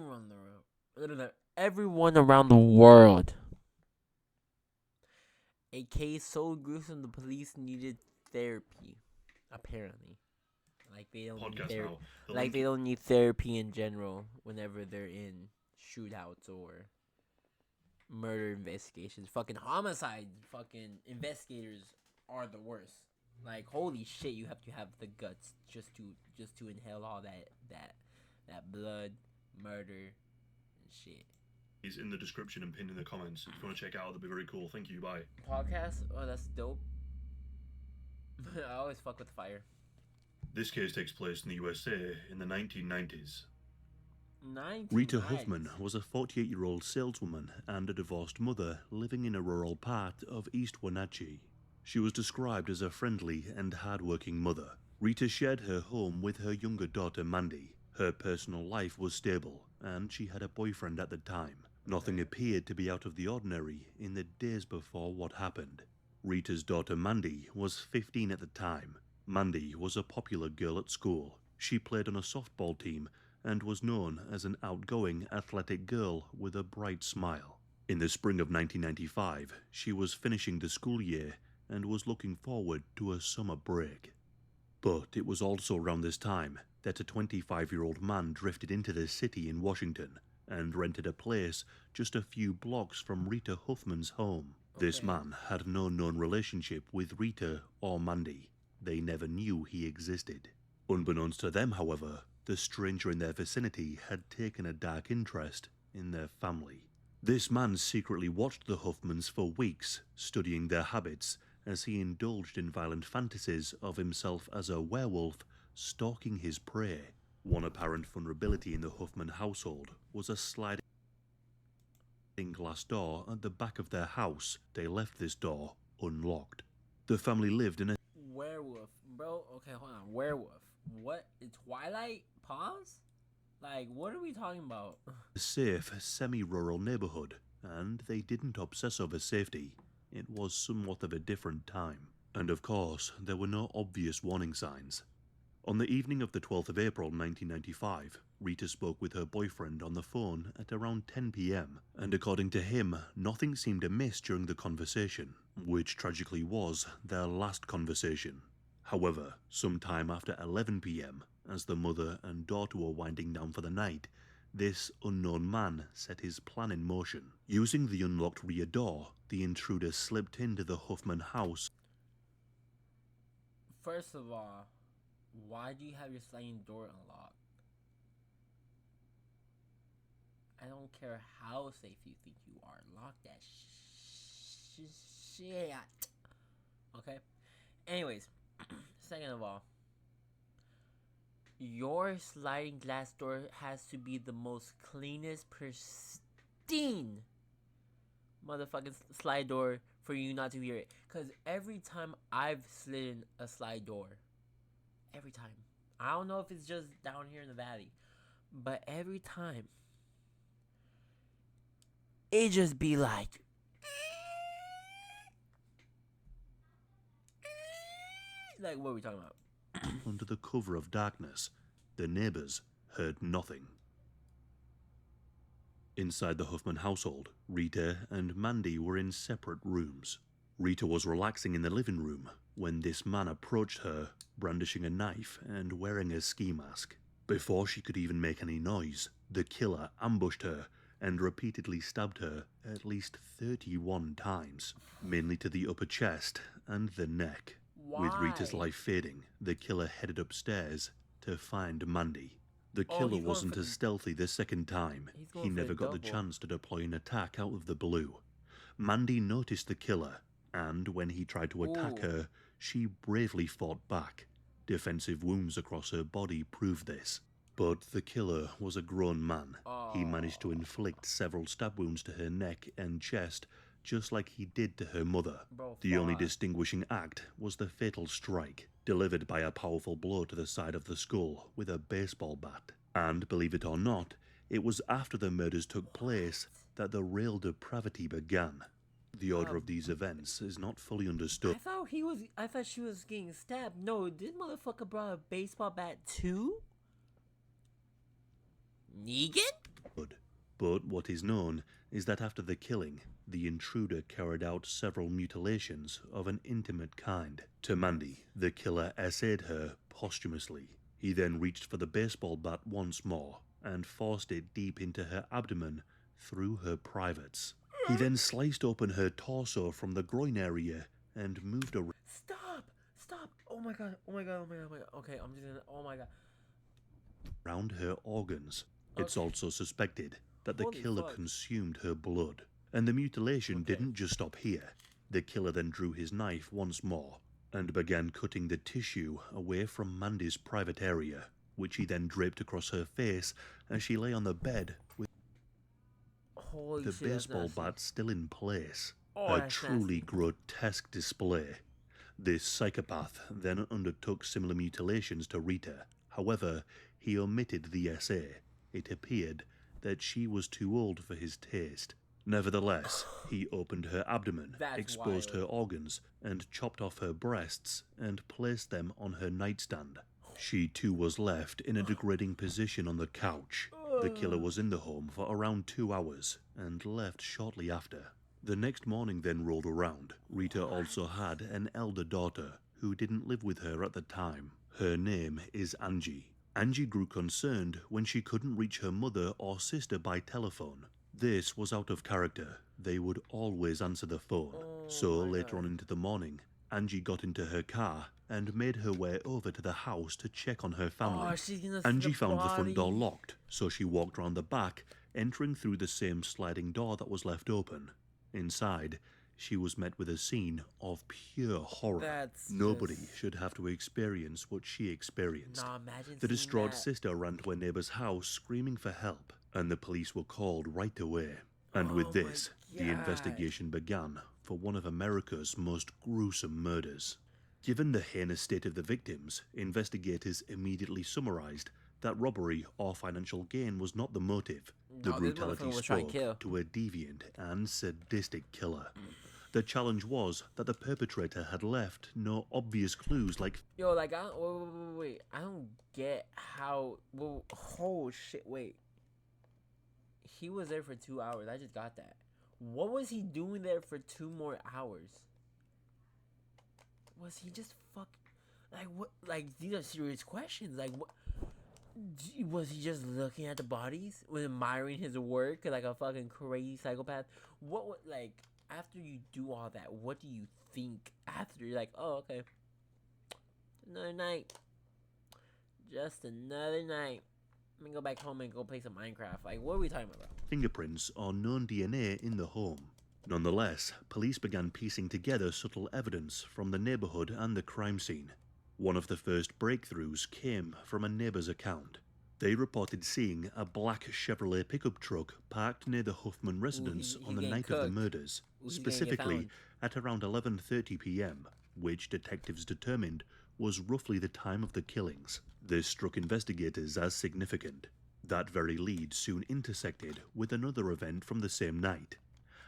Around the world. Everyone around the world. A case so gruesome the police needed therapy. Apparently, like they don't need Podcast therapy. now. The Like link. they don't need therapy in general whenever they're in shootouts or murder investigations. Fucking homicide. Fucking investigators are the worst. Like holy shit, you have to have the guts just to inhale all that blood, murder, and shit. Is in the description and pinned in the comments. If you want to check it out, that'd be very cool. Thank you. Bye. Podcast? Oh, that's dope. I always fuck with fire. This case takes place in the USA in the 1990s. Rita 1990s. Huffman was a 48-year-old saleswoman and a divorced mother living in a rural part of East Wenatchee. She was described as a friendly and hard-working mother. Rita shared her home with her younger daughter Mandy. Her personal life was stable, and she had a boyfriend at the time. Nothing appeared to be out of the ordinary in the days before what happened. Rita's daughter Mandy was 15 at the time. Mandy was a popular girl at school. She played on a softball team and was known as an outgoing, athletic girl with a bright smile. In the spring of 1995, she was finishing the school year and was looking forward to a summer break. But it was also around this time that a 25-year-old man drifted into the city in Washington and rented a place just a few blocks from Rita Huffman's home. This man had no known relationship with Rita or Mandy. They never knew he existed. Unbeknownst to them, however, the stranger in their vicinity had taken a dark interest in their family. This man secretly watched the Huffmans for weeks, studying their habits as he indulged in violent fantasies of himself as a werewolf stalking his prey. One apparent vulnerability in the Huffman household was a sliding glass door at the back of their house. They left this door unlocked. The family lived in a Werewolf, bro. Okay, hold on. Werewolf. What? Twilight? Pause? Like, what are we talking about? safe, semi-rural neighborhood, and they didn't obsess over safety. It was somewhat of a different time. And of course, there were no obvious warning signs. On the evening of the 12th of April 1995, Rita spoke with her boyfriend on the phone at around 10 p.m., and according to him, nothing seemed amiss during the conversation, which tragically was their last conversation. However, sometime after 11 p.m., as the mother and daughter were winding down for the night, this unknown man set his plan in motion. Using the unlocked rear door, the intruder slipped into the Huffman house. First of all, why do you have your sliding door unlocked? I don't care how safe you think you are. Lock that shit. Okay? Anyways, second of all, your sliding glass door has to be the most cleanest, pristine motherfucking slide door for you not to hear it. Because every time I've slid in a slide door, every time, I don't know if it's just down here in the valley, but every time, it just be like, what are we talking about? Under the cover of darkness, the neighbors heard nothing. Inside the Huffman household, Rita and Mandy were in separate rooms. Rita was relaxing in the living room when this man approached her, brandishing a knife and wearing a ski mask. Before she could even make any noise, the killer ambushed her and repeatedly stabbed her at least 31 times, mainly to the upper chest and the neck. With Rita's Why? life fading, the killer headed upstairs to find Mandy. The Oh, killer he's going for wasn't the as stealthy the second time. he's He going for the never got the double. chance to deploy an attack out of the blue. Mandy noticed the killer, and when he tried to attack Ooh. her, she bravely fought back. Defensive wounds across her body proved this. But the killer was a grown man. He managed to Oh, inflict several stab wounds to her neck and chest, just like he did to her mother. bro, The only fuck. distinguishing act was the fatal strike, delivered by a powerful blow to the side of the skull with a baseball bat. And believe it or not, it was after the murders took place that the real depravity began. The order of these events is not fully understood. I thought she was getting stabbed. No, this motherfucker brought a baseball bat too. Negan? But what is known is that after the killing, the intruder carried out several mutilations of an intimate kind. To Mandy, the killer essayed her posthumously. He then reached for the baseball bat once more and forced it deep into her abdomen through her privates. He then sliced open her torso from the groin area and moved Stop! Stop! Oh my god! Oh my god! Oh my god! Oh my god! Okay, I'm just gonna. Oh my god! around her organs. It's Okay. also suspected that the Holy killer fuck. consumed her blood. And the mutilation Okay. didn't just stop here. The killer then drew his knife once more and began cutting the tissue away from Mandy's private area, which he then draped across her face as she lay on the bed with Holy the shit! That's baseball nasty. bat still in place. Oh, A that's truly nasty. grotesque display. This psychopath then undertook similar mutilations to Rita. However, he omitted the essay. It appeared that she was too old for his taste. Nevertheless, he opened her abdomen, That's exposed her wild. organs, and chopped off her breasts and placed them on her nightstand. She too was left in a degrading position on the couch. The killer was in the home for around 2 hours and left shortly after. The next morning then rolled around. Rita also had an elder daughter who didn't live with her at the time. Her name is Angie. Angie grew concerned when she couldn't reach her mother or sister by telephone. This was out of character. They would always answer the phone. Oh So my later god. on into the morning, Angie got into her car and made her way over to the house to check on her family. Oh, she's gonna see Angie the found the front door body. locked, so she walked round the back, entering through the same sliding door that was left open. Inside, she was met with a scene of pure horror. That's Nobody just... should have to experience what she experienced. Nah, imagine The seeing distraught that. sister ran to her neighbor's house screaming for help, and the police were called right away. And with Oh this, my the god. investigation began for one of America's most gruesome murders. Given the heinous state of the victims, investigators immediately summarized that robbery or financial gain was not the motive. The No, this brutality motherfucker was trying to spoke kill. to a deviant and sadistic killer. The challenge was that the perpetrator had left no obvious clues like Yo, like, I don't, wait. I don't get how. Well, oh shit, wait. He was there for 2 hours. I just got that. What was he doing there for 2 more hours? Was he just fuck? Like, what? Like, these are serious questions. Like, what? Was he just looking at the bodies? Was admiring his work like a fucking crazy psychopath? What would, like, after you do all that, what do you think after? You're like, oh, okay. Another night. Just another night. Let me go back home and go play some Minecraft. Like, what are we talking about? fingerprints or known DNA in the home. Nonetheless, police began piecing together subtle evidence from the neighborhood and the crime scene. One of the first breakthroughs came from a neighbor's account. They reported seeing a black Chevrolet pickup truck parked near the Huffman residence he's on the getting night of the cooked. murders, He's gonna get specifically found. at around 11:30 p.m., which detectives determined was roughly the time of the killings. This struck investigators as significant. That very lead soon intersected with another event from the same night.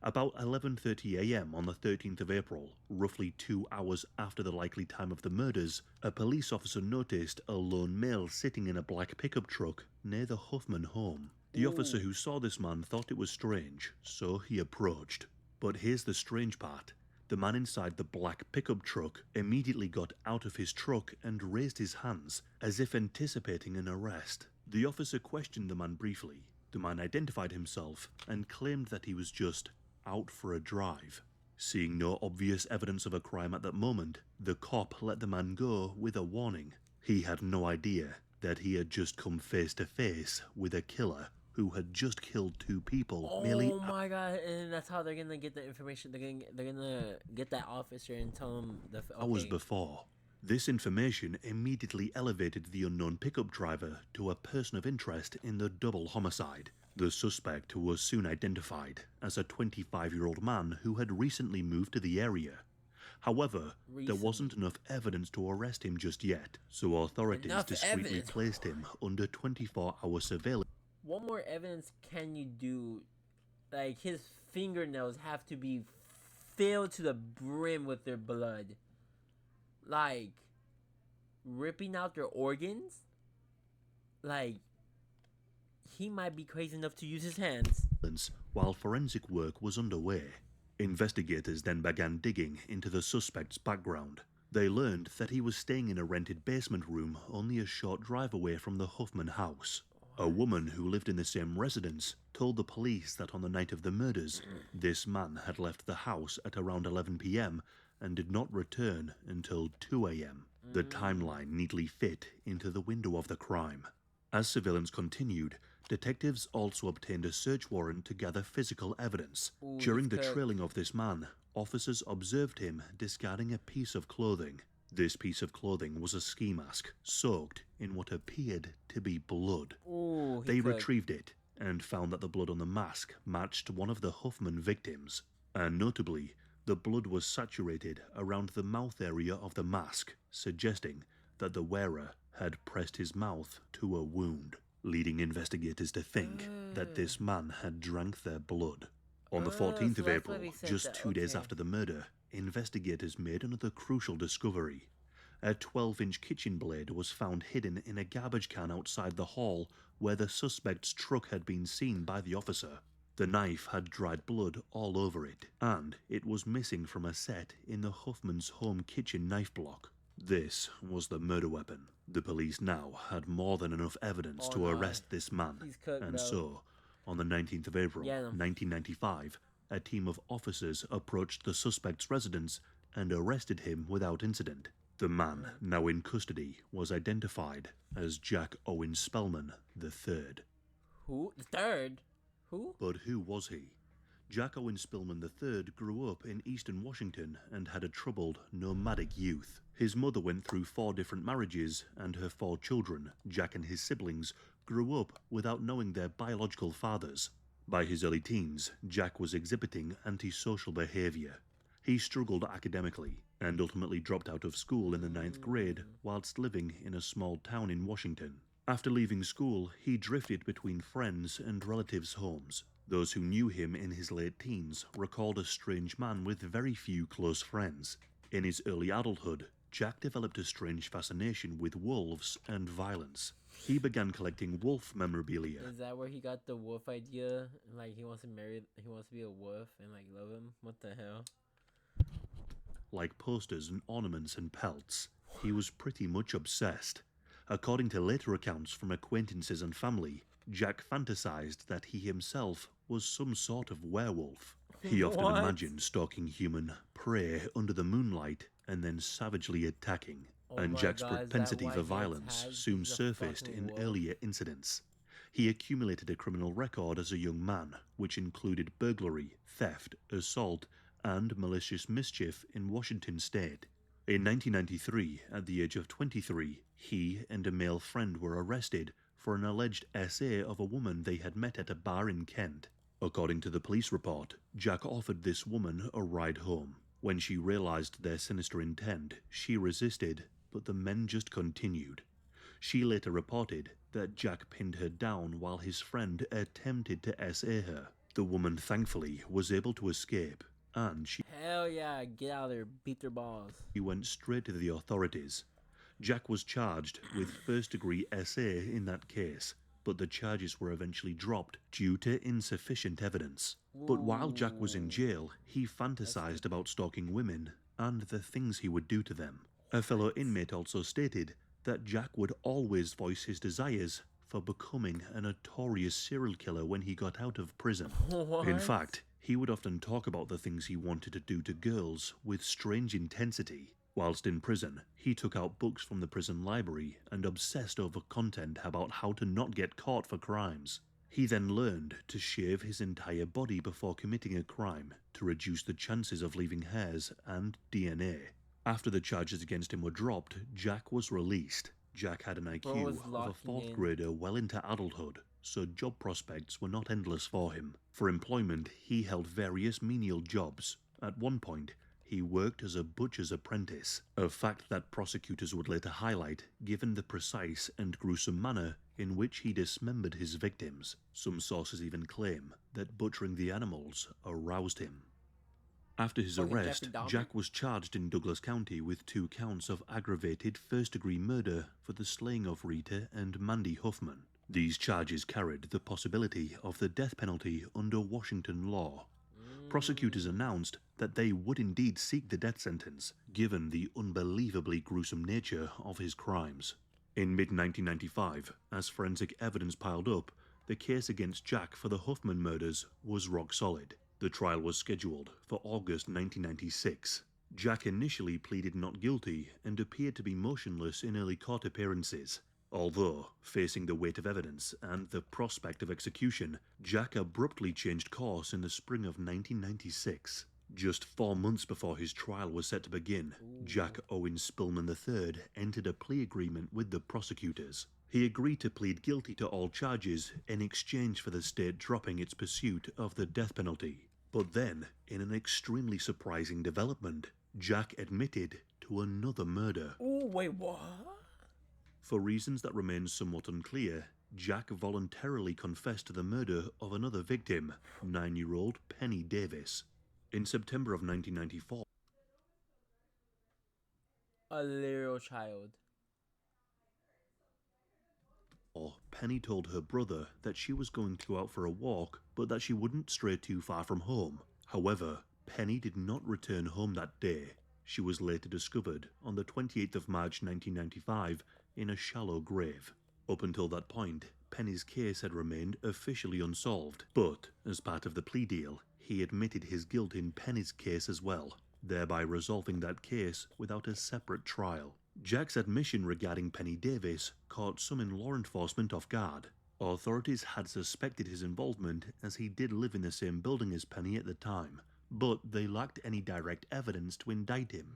About 11:30 a.m. on the 13th of April, roughly 2 hours after the likely time of the murders, a police officer noticed a lone male sitting in a black pickup truck near the Huffman home. The officer who saw this man thought it was strange, so he approached. But here's the strange part. The man inside the black pickup truck immediately got out of his truck and raised his hands, as if anticipating an arrest. The officer questioned the man briefly. The man identified himself and claimed that he was just out for a drive. Seeing no obvious evidence of a crime at that moment, the cop let the man go with a warning. He had no idea that he had just come face to face with a killer who had just killed 2 people merely Oh my god! And that's how they're gonna get the information. They're gonna get that officer and tell him the hours okay. before. This information immediately elevated the unknown pickup driver to a person of interest in the double homicide. The suspect was soon identified as a 25-year-old man who had recently moved to the area. However, there wasn't enough evidence to arrest him just yet, so authorities Enough discreetly evidence. placed him under 24-hour surveillance. What more evidence can you do? Like, his fingernails have to be filled to the brim with their blood. Like, ripping out their organs? Like, he might be crazy enough to use his hands. While forensic work was underway, investigators then began digging into the suspect's background. They learned that he was staying in a rented basement room only a short drive away from the Huffman house. A woman who lived in the same residence told the police that on the night of the murders, this man had left the house at around 11 p.m. and did not return until 2 a.m. The timeline neatly fit into the window of the crime. As surveillance continued, detectives also obtained a search warrant to gather physical evidence. During the trailing of this man, officers observed him discarding a piece of clothing. This piece of clothing was a ski mask, soaked in what appeared to be blood. They retrieved it and found that the blood on the mask matched one of the Huffman victims. And notably, the blood was saturated around the mouth area of the mask, suggesting that the wearer had pressed his mouth to a wound, leading investigators to think that this man had drank their blood. On the 14th of April, just 2 days after the murder, investigators made another crucial discovery. A 12-inch kitchen blade was found hidden in a garbage can outside the hall where the suspect's truck had been seen by the officer. The knife had dried blood all over it, and it was missing from a set in the Huffman's home kitchen knife block. This was the murder weapon. The police now had more than enough evidence to arrest this man, so, on the 19th of April, 1995, a team of officers approached the suspect's residence and arrested him without incident. The man, now in custody, was identified as Jack Owen Spellman III. Who? The third? Who? But who was he? Jack Owen Spillman III grew up in eastern Washington and had a troubled, nomadic youth. His mother went through 4 different marriages, and her 4 children, Jack and his siblings, grew up without knowing their biological fathers. By his early teens, Jack was exhibiting antisocial behavior. He struggled academically and ultimately dropped out of school in the 9th grade whilst living in a small town in Washington. After leaving school, he drifted between friends and relatives' homes. Those who knew him in his late teens recalled a strange man with very few close friends. In his early adulthood, Jack developed a strange fascination with wolves and violence. He began collecting wolf memorabilia. Is that where he got the wolf idea? Like, he wants to be a wolf and, like, love him? What the hell? Like posters and ornaments and pelts, he was pretty much obsessed. According to later accounts from acquaintances and family, Jack fantasized that he himself was some sort of werewolf. He often imagined stalking human prey under the moonlight and then savagely attacking. And Jack's propensity for violence soon surfaced in earlier incidents. He accumulated a criminal record as a young man, which included burglary, theft, assault, and malicious mischief in Washington state. In 1993, at the age of 23, he and a male friend were arrested for an alleged essay of a woman they had met at a bar in Kent. According to the police report, Jack offered this woman a ride home. When she realized their sinister intent, she resisted, but the men just continued. She later reported that Jack pinned her down while his friend attempted to essay her. The woman thankfully was able to escape, and she get out of there, beat their balls. He went straight to the authorities. Jack was charged with first-degree SA in that case, but the charges were eventually dropped due to insufficient evidence. But while Jack was in jail, he fantasized about stalking women and the things he would do to them. A fellow inmate also stated that Jack would always voice his desires for becoming a notorious serial killer when he got out of prison. In fact, he would often talk about the things he wanted to do to girls with strange intensity. Whilst in prison, he took out books from the prison library and obsessed over content about how to not get caught for crimes. He then learned to shave his entire body before committing a crime to reduce the chances of leaving hairs and DNA. After the charges against him were dropped, Jack was released. Jack had an IQ of a 4th grader well into adulthood, so job prospects were not endless for him. For employment, he held various menial jobs. At one point, he worked as a butcher's apprentice, a fact that prosecutors would later highlight given the precise and gruesome manner in which he dismembered his victims. Some sources even claim that butchering the animals aroused him. After his arrest, Jack was charged in Douglas County with 2 counts of aggravated first-degree murder for the slaying of Rita and Mandy Huffman. These charges carried the possibility of the death penalty under Washington law. Prosecutors announced that they would indeed seek the death sentence, given the unbelievably gruesome nature of his crimes. In mid-1995, as forensic evidence piled up, the case against Jack for the Huffman murders was rock solid. The trial was scheduled for August 1996. Jack initially pleaded not guilty and appeared to be motionless in early court appearances. Although, facing the weight of evidence and the prospect of execution, Jack abruptly changed course in the spring of 1996. Just 4 months before his trial was set to begin, Jack Owen Spillman III entered a plea agreement with the prosecutors. He agreed to plead guilty to all charges in exchange for the state dropping its pursuit of the death penalty. But then, in an extremely surprising development, Jack admitted to another murder. Oh, wait, what? For reasons that remain somewhat unclear, Jack voluntarily confessed to the murder of another victim, 9-year-old Penny Davis. In September of 1994, A little child. Penny told her brother that she was going to go out for a walk, but that she wouldn't stray too far from home. However, Penny did not return home that day. She was later discovered on the 28th of March 1995 in a shallow grave. Up until that point, Penny's case had remained officially unsolved, but as part of the plea deal, he admitted his guilt in Penny's case as well, thereby resolving that case without a separate trial. Jack's admission regarding Penny Davis caught some in law enforcement off guard. Authorities had suspected his involvement as he did live in the same building as Penny at the time, but they lacked any direct evidence to indict him.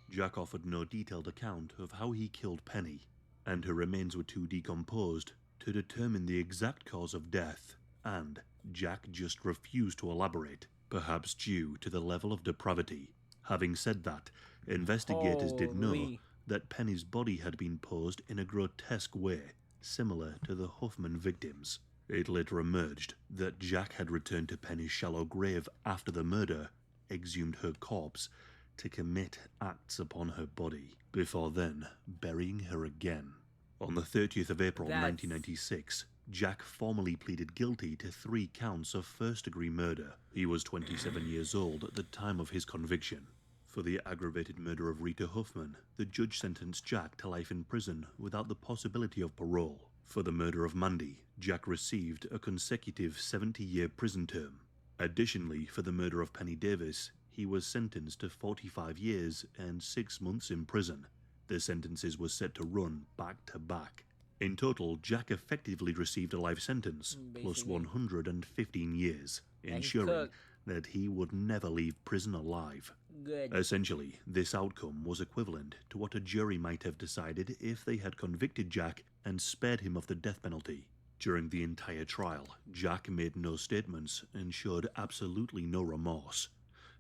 Jack offered no detailed account of how he killed Penny, and her remains were too decomposed to determine the exact cause of death, and Jack just refused to elaborate, perhaps due to the level of depravity. Having said that, investigators did know Holy. that Penny's body had been posed in a grotesque way, similar to the Huffman victims. It later emerged that Jack had returned to Penny's shallow grave after the murder, exhumed her corpse, to commit acts upon her body, before then burying her again. On the 30th of April 1996, Jack formally pleaded guilty to 3 counts of first-degree murder. He was 27 years old at the time of his conviction. For the aggravated murder of Rita Huffman, the judge sentenced Jack to life in prison without the possibility of parole. For the murder of Mandy, Jack received a consecutive 70-year prison term. Additionally, for the murder of Penny Davis, he was sentenced to 45 years and 6 months in prison. The sentences were set to run back to back. In total, Jack effectively received a life sentence, plus 115 years, ensuring that he would never leave prison alive. Good. Essentially, this outcome was equivalent to what a jury might have decided if they had convicted Jack and spared him of the death penalty. During the entire trial, Jack made no statements and showed absolutely no remorse.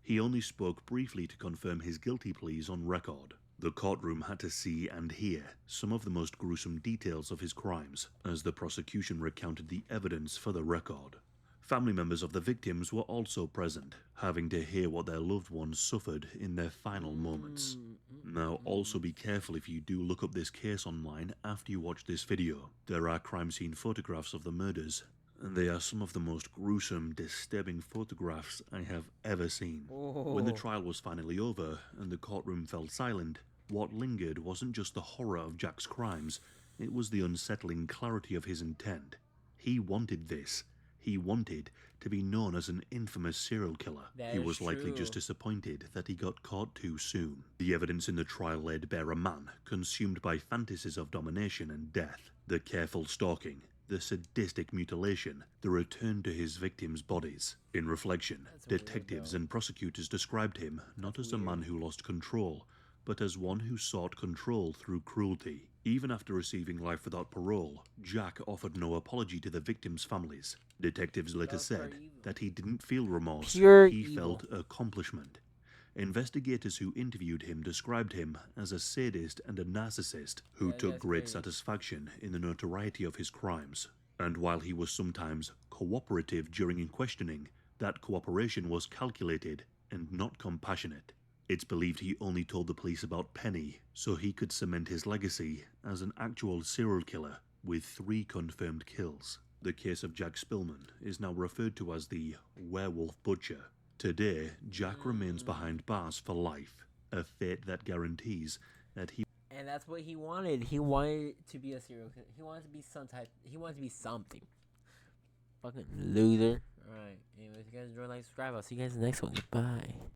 He only spoke briefly to confirm his guilty pleas on record. The courtroom had to see and hear some of the most gruesome details of his crimes, as the prosecution recounted the evidence for the record. Family members of the victims were also present, having to hear what their loved ones suffered in their final moments. Now, also be careful if you do look up this case online after you watch this video. There are crime scene photographs of the murders, and they are some of the most gruesome, disturbing photographs I have ever seen. When the trial was finally over and the courtroom fell silent, what lingered wasn't just the horror of Jack's crimes, it was the unsettling clarity of his intent. He wanted this. He wanted to be known as an infamous serial killer. He was likely just disappointed that he got caught too soon. The evidence in the trial laid bare a man consumed by fantasies of domination and death, the careful stalking, the sadistic mutilation, the return to his victims' bodies. In reflection, detectives and prosecutors described him not as a man who lost control, but as one who sought control through cruelty. Even after receiving life without parole, Jack offered no apology to the victims' families. Detectives later said that he didn't feel remorse, he felt accomplishment. Investigators who interviewed him described him as a sadist and a narcissist who took great satisfaction in the notoriety of his crimes. And while he was sometimes cooperative during questioning, that cooperation was calculated and not compassionate. It's believed he only told the police about Penny so he could cement his legacy as an actual serial killer, with 3 confirmed kills. The case of Jack Spillman is now referred to as the Werewolf Butcher. Today, Jack remains behind bars for life, a fate that guarantees that he. And that's what he wanted. He wanted to be a serial killer. He wanted to be some type. He wanted to be something. Fucking loser. Alright. Anyways, you guys enjoy, like, subscribe. I'll see you guys in the next one. Goodbye.